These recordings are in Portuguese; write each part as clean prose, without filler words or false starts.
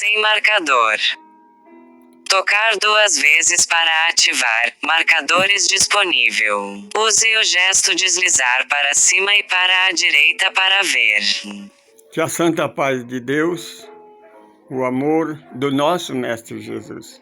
Sem marcador. Tocar 2 vezes para ativar. Marcadores disponível. Use o gesto deslizar para cima e para a direita para ver. Que a santa paz de Deus, o amor do nosso Mestre Jesus,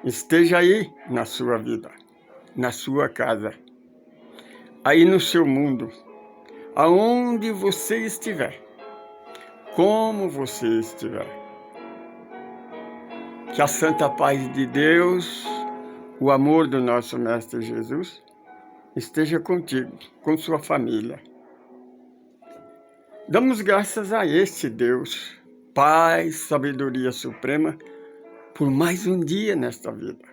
esteja aí na sua vida, na sua casa, aí no seu mundo, aonde você estiver, como você estiver. Que a santa paz de Deus, o amor do nosso Mestre Jesus, esteja contigo, com sua família. Damos graças a este Deus, Pai, sabedoria suprema, por mais um dia nesta vida.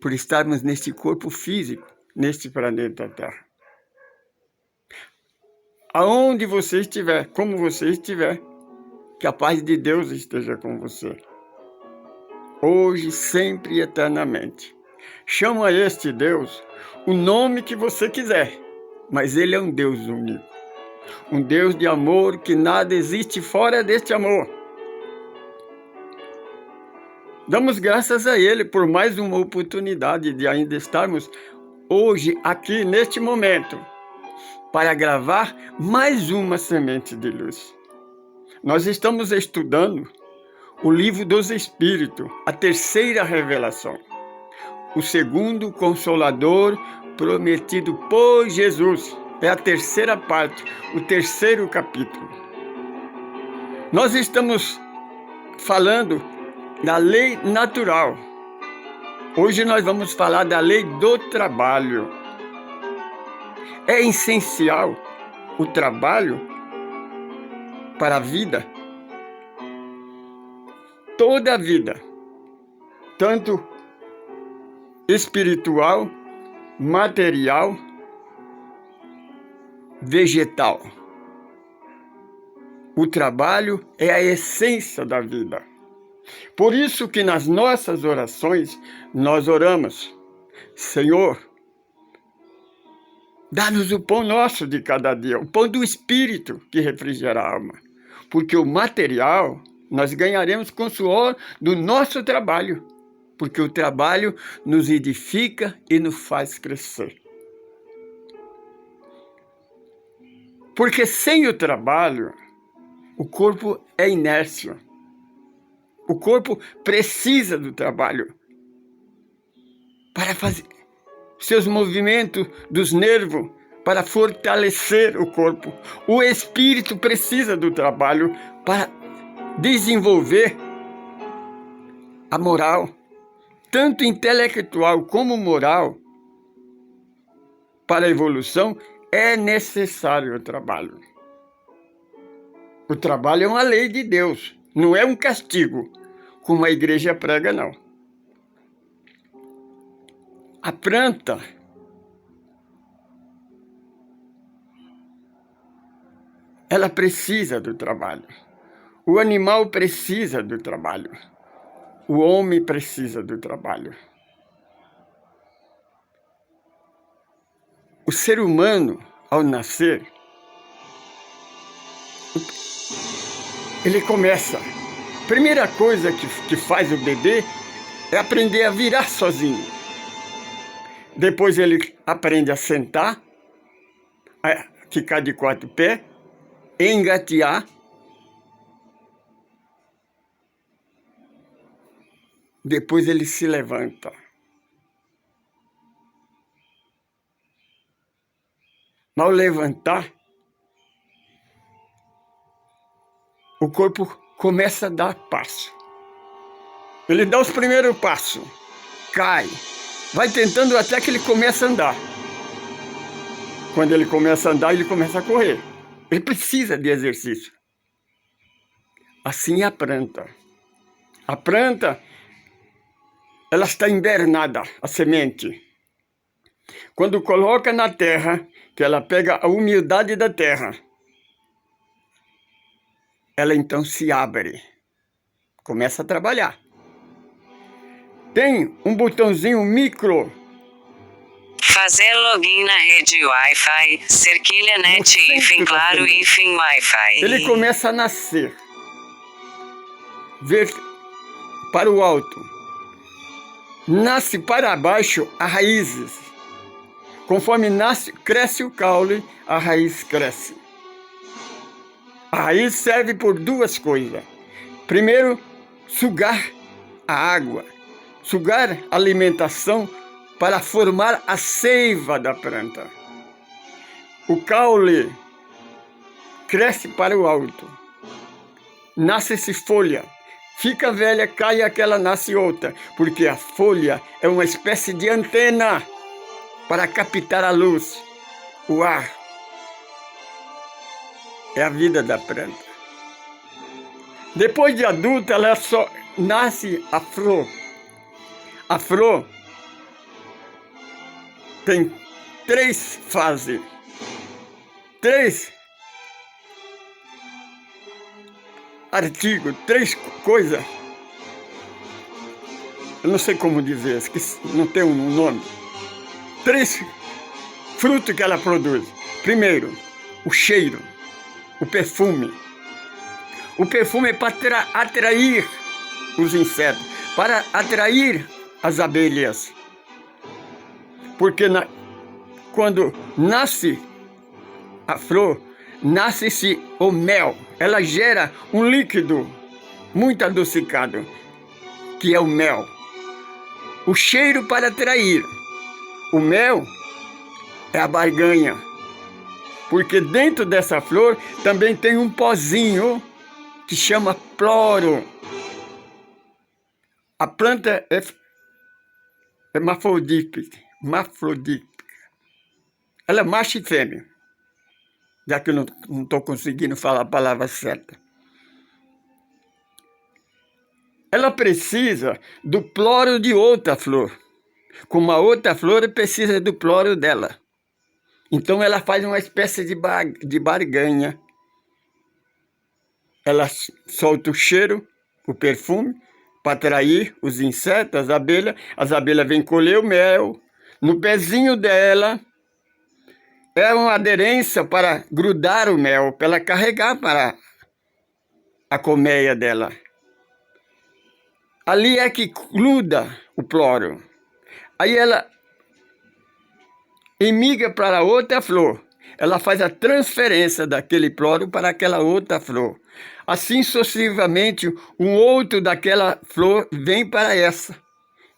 Por estarmos neste corpo físico, neste planeta Terra. Aonde você estiver, como você estiver, que a paz de Deus esteja com você. Hoje, sempre e eternamente. Chama a este Deus o nome que você quiser, mas Ele é um Deus único. Um Deus de amor, que nada existe fora deste amor. Damos graças a Ele por mais uma oportunidade de ainda estarmos hoje, aqui, neste momento, para gravar mais uma semente de luz. Nós estamos estudando o Livro dos Espíritos, a terceira revelação, o segundo Consolador prometido por Jesus. É a terceira parte, o terceiro capítulo. Nós estamos falando da lei natural. Hoje nós vamos falar da lei do trabalho. É essencial o trabalho para a vida. Toda a vida, tanto espiritual, material, vegetal. O trabalho é a essência da vida. Por isso que nas nossas orações nós oramos: Senhor, dá-nos o pão nosso de cada dia, o pão do Espírito que refrigera a alma. Porque o material nós ganharemos com o suor do nosso trabalho. Porque o trabalho nos edifica e nos faz crescer. Porque sem o trabalho, o corpo é inércia. O corpo precisa do trabalho para fazer seus movimentos dos nervos, para fortalecer o corpo. O espírito precisa do trabalho para desenvolver a moral, tanto intelectual como moral. Para a evolução é necessário o trabalho. O trabalho é uma lei de Deus, não é um castigo, como a igreja prega, não. A planta ela precisa do trabalho. O animal precisa do trabalho. O homem precisa do trabalho. O ser humano, ao nascer, ele começa. A primeira coisa que faz o bebê é aprender a virar sozinho. Depois ele aprende a sentar, a ficar de 4 pés, engatear. Depois ele se levanta. Mas ao levantar, o corpo começa a dar passo. Ele dá os primeiros passos, cai, vai tentando até que ele começa a andar. Quando ele começa a andar, ele começa a correr. Ele precisa de exercício. Assim é a planta. A planta, ela está invernada, a semente. Quando coloca na terra, que ela pega a umidade da terra, ela então se abre, começa a trabalhar. Tem um botãozinho micro. Fazer login na rede Wi-Fi, cerquilha net, hífen claro, hífen Wi-Fi. Ele começa a nascer. para o alto. Nasce para baixo as raízes. Conforme cresce o caule, a raiz cresce. A raiz serve por duas coisas. Primeiro, sugar a água, sugar a alimentação para formar a seiva da planta. O caule cresce para o alto. Nasce-se folha. Fica velha, cai aquela, nasce outra. Porque a folha é uma espécie de antena para captar a luz, o ar. É a vida da planta. Depois de adulta, ela só nasce a flor. A flor tem 3 fases. 3 artigos, 3 coisas. Eu não sei como dizer, não tem um nome. 3 frutos que ela produz. Primeiro, o cheiro, o perfume. O perfume é para atrair os insetos, para atrair as abelhas. Porque quando nasce a flor, nasce-se o mel. Ela gera um líquido muito adocicado, que é o mel. O cheiro para atrair. O mel é a barganha, porque dentro dessa flor também tem um pozinho que chama ploro. A planta é hermafrodítica. Ela é macho e fêmea, já que eu não estou conseguindo falar a palavra certa. Ela precisa do ploro de outra flor. Como a outra flor precisa do ploro dela. Então ela faz uma espécie de barganha. Ela solta o cheiro, o perfume, para atrair os insetos, as abelhas vêm colher o mel. No pezinho dela é uma aderência para grudar o mel, para ela carregar para a colmeia dela. Ali é que gruda o ploro. Aí ela emigra para outra flor. Ela faz a transferência daquele ploro para aquela outra flor. Assim sucessivamente, um outro daquela flor vem para essa.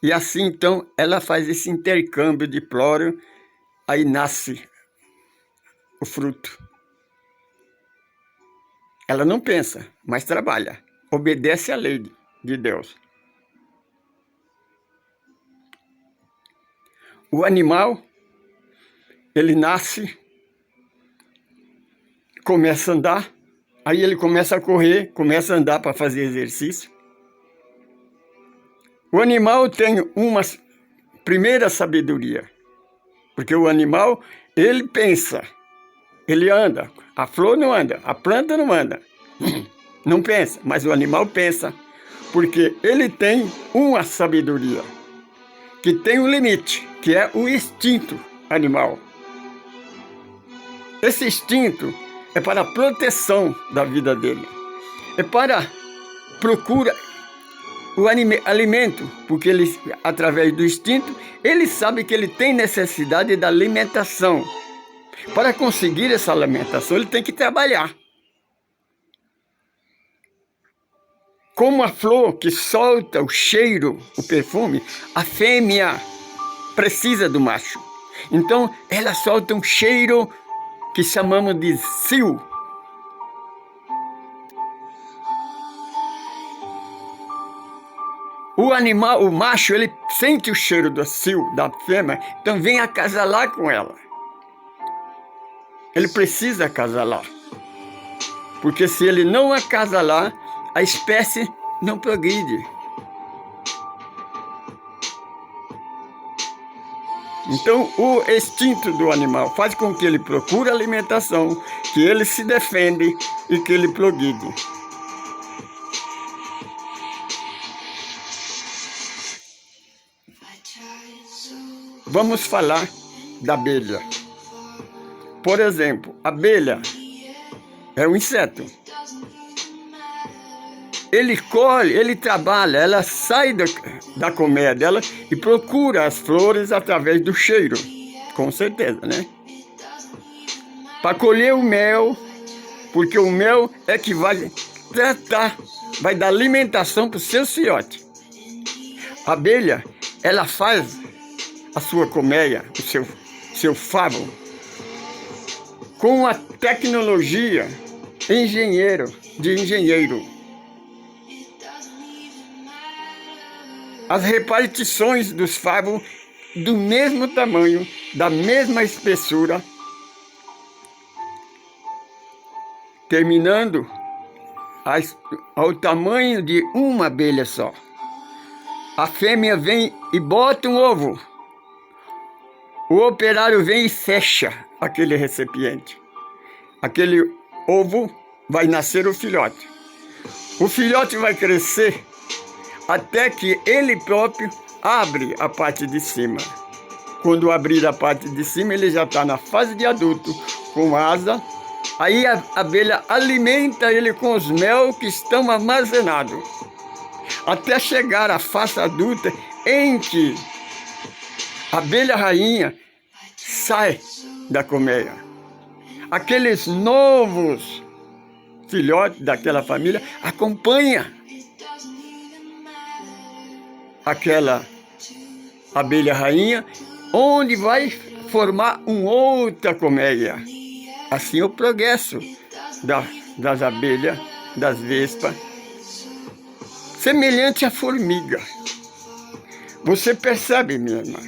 E assim, então, ela faz esse intercâmbio de ploro, aí nasce o fruto. Ela não pensa, mas trabalha. Obedece à lei de Deus. O animal, ele nasce, começa a andar, aí ele começa a correr, começa a andar para fazer exercício. O animal tem uma primeira sabedoria, porque o animal, ele pensa, ele anda. A flor não anda, a planta não anda, não pensa, mas o animal pensa, porque ele tem uma sabedoria, que tem um limite, que é o instinto animal. Esse instinto é para a proteção da vida dele. É para procura o alimento, porque ele, através do instinto, ele sabe que ele tem necessidade da alimentação. Para conseguir essa alimentação, ele tem que trabalhar. Como a flor que solta o cheiro, o perfume, a fêmea precisa do macho. Então, ela solta um cheiro que chamamos de sil. O animal, o macho, ele sente o cheiro do sil, da fêmea, então vem acasalar com ela. Ele precisa acasalar. Porque se ele não acasalar, a espécie não progride. Então, o instinto do animal faz com que ele procure alimentação, que ele se defende e que ele progride. Vamos falar da abelha. Por exemplo, a abelha é um inseto. ele colhe, ele trabalha, ela sai da colmeia dela e procura as flores através do cheiro, com certeza, né? Para colher o mel, porque o mel é que vai tratar, vai dar alimentação para o seu filhote. A abelha, ela faz a sua colmeia, o seu favo, com a tecnologia de engenheiro. As repartições dos favos do mesmo tamanho, da mesma espessura, terminando ao tamanho de uma abelha só. A fêmea vem e bota um ovo. O operário vem e fecha aquele recipiente. Aquele ovo vai nascer o filhote. O filhote vai crescer até que ele próprio abre a parte de cima. Quando abrir a parte de cima, ele já está na fase de adulto, com asa. Aí a abelha alimenta ele com os mel que estão armazenados, até chegar à fase adulta, em que a abelha rainha sai da colmeia. Aqueles novos filhotes daquela família acompanham aquela abelha rainha, onde vai formar uma outra colmeia. Assim o progresso das abelhas, das vespas, semelhante à formiga. Você percebe, minha irmã?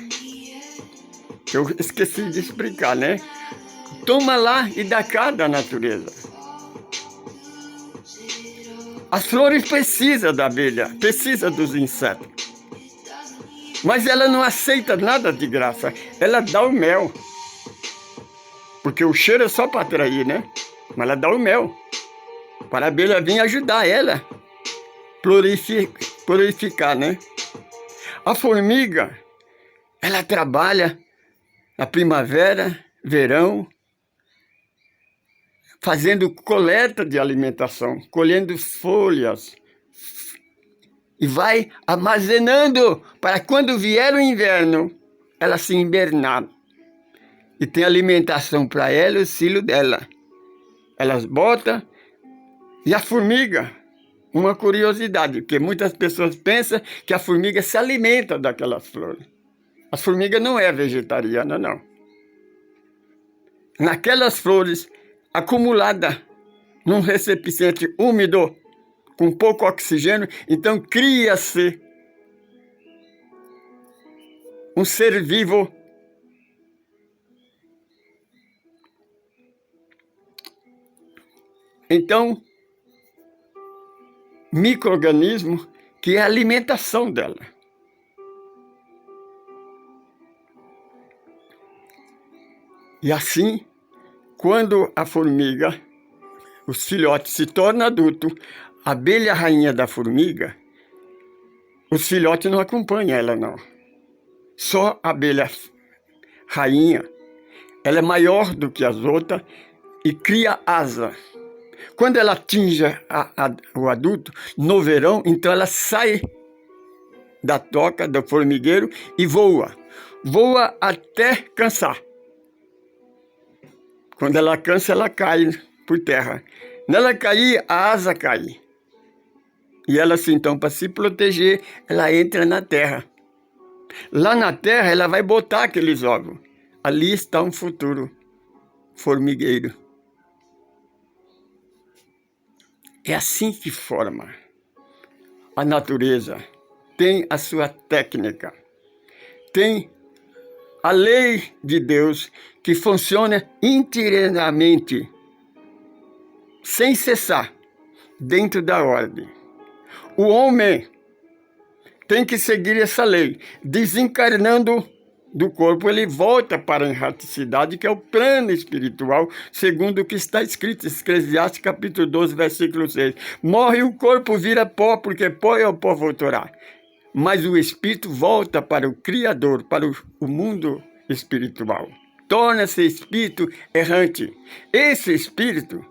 Eu esqueci de explicar, né? Toma lá e dá cá da natureza. As flores precisam da abelha, precisam dos insetos. Mas ela não aceita nada de graça, ela dá o mel. Porque o cheiro é só para atrair, né? Mas ela dá o mel, para a abelha vir ajudar ela, purificar, né? A formiga, ela trabalha na primavera, verão, fazendo coleta de alimentação, colhendo folhas, e vai armazenando para quando vier o inverno, ela se hibernar. E tem alimentação para ela e o filho dela. Elas botam. E a formiga, uma curiosidade, porque muitas pessoas pensam que a formiga se alimenta daquelas flores. A formiga não é vegetariana, não. Naquelas flores acumuladas num recipiente úmido, com pouco oxigênio, então cria-se um ser vivo então micro-organismo que é a alimentação dela. E assim, quando a formiga, os filhotes se tornam adultos, a abelha rainha da formiga, os filhotes não acompanham ela, não. Só a abelha rainha, ela é maior do que as outras e cria asa. Quando ela atinge o adulto, no verão, então ela sai da toca, do formigueiro e voa. Voa até cansar. Quando ela cansa, ela cai por terra. Nela cair, a asa cai. E ela, assim, então, para se proteger, ela entra na terra. Lá na terra, ela vai botar aqueles ovos. Ali está um futuro formigueiro. É assim que forma. A natureza tem a sua técnica. Tem a lei de Deus que funciona inteiramente, sem cessar, dentro da ordem. O homem tem que seguir essa lei. Desencarnando do corpo, ele volta para a erraticidade, que é o plano espiritual, segundo o que está escrito em Eclesiastes, capítulo 12, versículo 6. Morre o corpo, vira pó, porque pó é o pó voltará. Mas o espírito volta para o Criador, para o mundo espiritual. Torna-se espírito errante. Esse espírito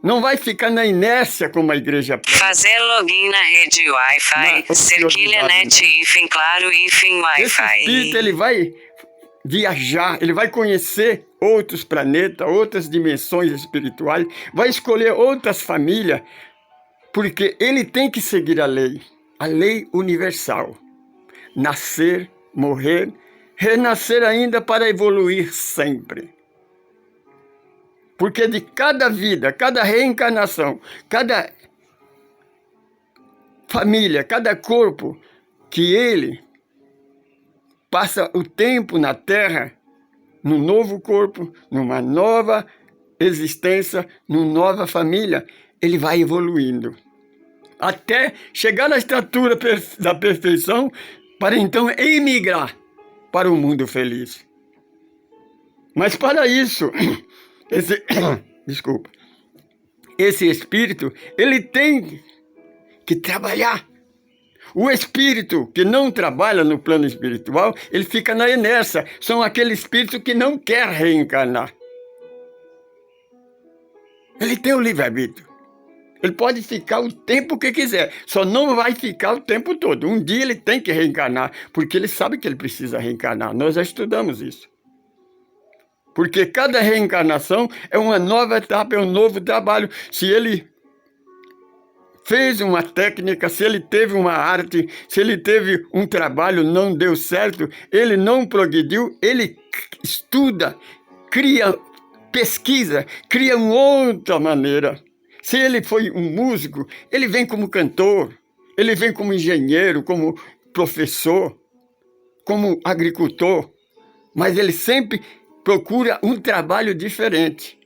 Não vai ficar na inércia como a igreja prega. Fazer login na rede Wi-Fi, cerquilha net hífen claro hífen Esse espírito, Wi-Fi. ele vai viajar, ele vai conhecer outros planetas, outras dimensões espirituais, vai escolher outras famílias, porque ele tem que seguir a lei universal. Nascer, morrer, renascer ainda para evoluir sempre. Porque de cada vida, cada reencarnação, cada família, cada corpo que ele passa o tempo na Terra, num novo corpo, numa nova existência, numa nova família, ele vai evoluindo. Até chegar na estatura da perfeição, para então emigrar para o mundo feliz. Mas para isso, esse espírito, ele tem que trabalhar. O espírito que não trabalha no plano espiritual, ele fica na inércia. São aqueles espíritos que não quer reencarnar. Ele tem o livre-arbítrio. Ele pode ficar o tempo que quiser, só não vai ficar o tempo todo. Um dia ele tem que reencarnar, porque ele sabe que ele precisa reencarnar. Nós já estudamos isso. Porque cada reencarnação é uma nova etapa, é um novo trabalho. Se ele fez uma técnica, se ele teve uma arte, se ele teve um trabalho, não deu certo, ele não progrediu, ele estuda, cria, pesquisa, cria uma outra maneira. Se ele foi um músico, ele vem como cantor, ele vem como engenheiro, como professor, como agricultor, mas ele sempre procura um trabalho diferente.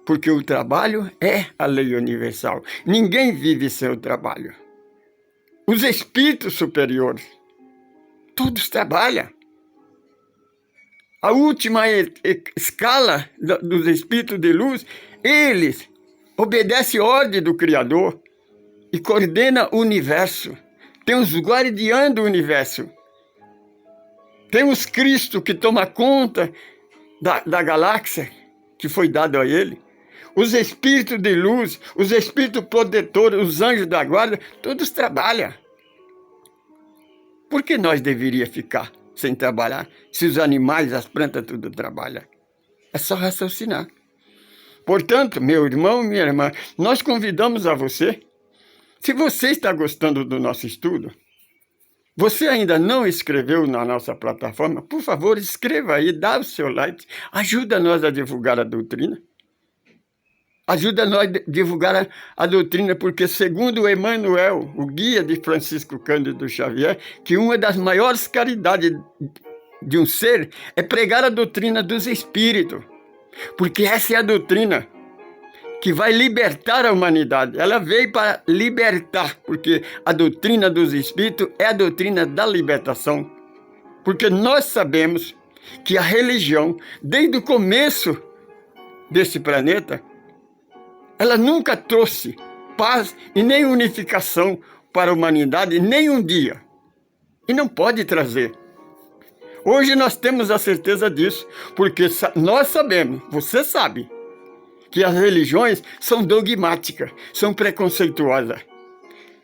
Porque o trabalho é a lei universal. Ninguém vive sem o trabalho. Os espíritos superiores, todos trabalham. A última escala dos espíritos de luz, eles obedecem a ordem do Criador e coordenam o universo. Tem os guardiães do universo. Tem os Cristo que toma conta da galáxia que foi dado a ele. Os espíritos de luz, os espíritos protetores, os anjos da guarda, todos trabalham. Por que nós deveríamos ficar sem trabalhar, se os animais, as plantas, tudo trabalham? É só raciocinar. Portanto, meu irmão, minha irmã, nós convidamos a você, se você está gostando do nosso estudo, você ainda não inscreveu na nossa plataforma, por favor, escreva aí, dá o seu like, ajuda nós a divulgar a doutrina. Ajuda nós a divulgar a doutrina, porque segundo Emmanuel, o guia de Francisco Cândido Xavier, que uma das maiores caridades de um ser é pregar a doutrina dos espíritos. Porque essa é a doutrina que vai libertar a humanidade. Ela veio para libertar, porque a doutrina dos espíritos é a doutrina da libertação. Porque nós sabemos que a religião, desde o começo desse planeta, ela nunca trouxe paz e nem unificação para a humanidade, nem um dia. E não pode trazer. Hoje nós temos a certeza disso, porque nós sabemos, você sabe, que as religiões são dogmáticas, são preconceituosas,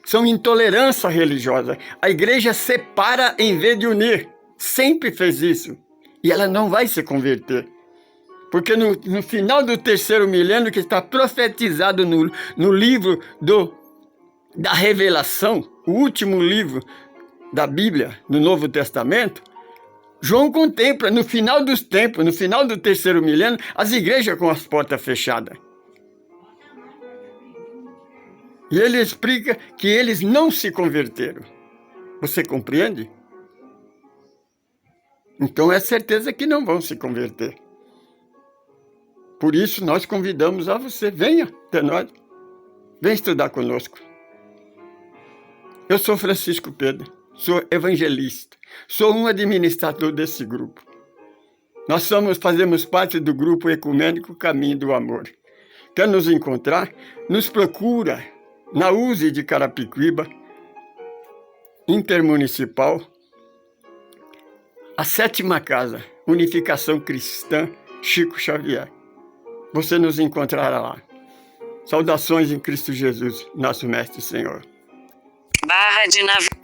são intolerância religiosa. A igreja separa em vez de unir, sempre fez isso, e ela não vai se converter. Porque no final do 3º milênio, que está profetizado no livro da Revelação, o último livro da Bíblia, no Novo Testamento, João contempla, no final dos tempos, no final do 3º milênio, as igrejas com as portas fechadas. E ele explica que eles não se converteram. Você compreende? Então é certeza que não vão se converter. Por isso nós convidamos a você, venha até nós, venha estudar conosco. Eu sou Francisco Pedro, sou evangelista, sou um administrador desse grupo. Nós fazemos parte do grupo ecumênico Caminho do Amor. Quer nos encontrar? Nos procura na USE de Carapicuíba, Intermunicipal, a 7ª Casa, Unificação Cristã Chico Xavier. Você nos encontrará lá. Saudações em Cristo Jesus, nosso Mestre e Senhor. Barra de navegação.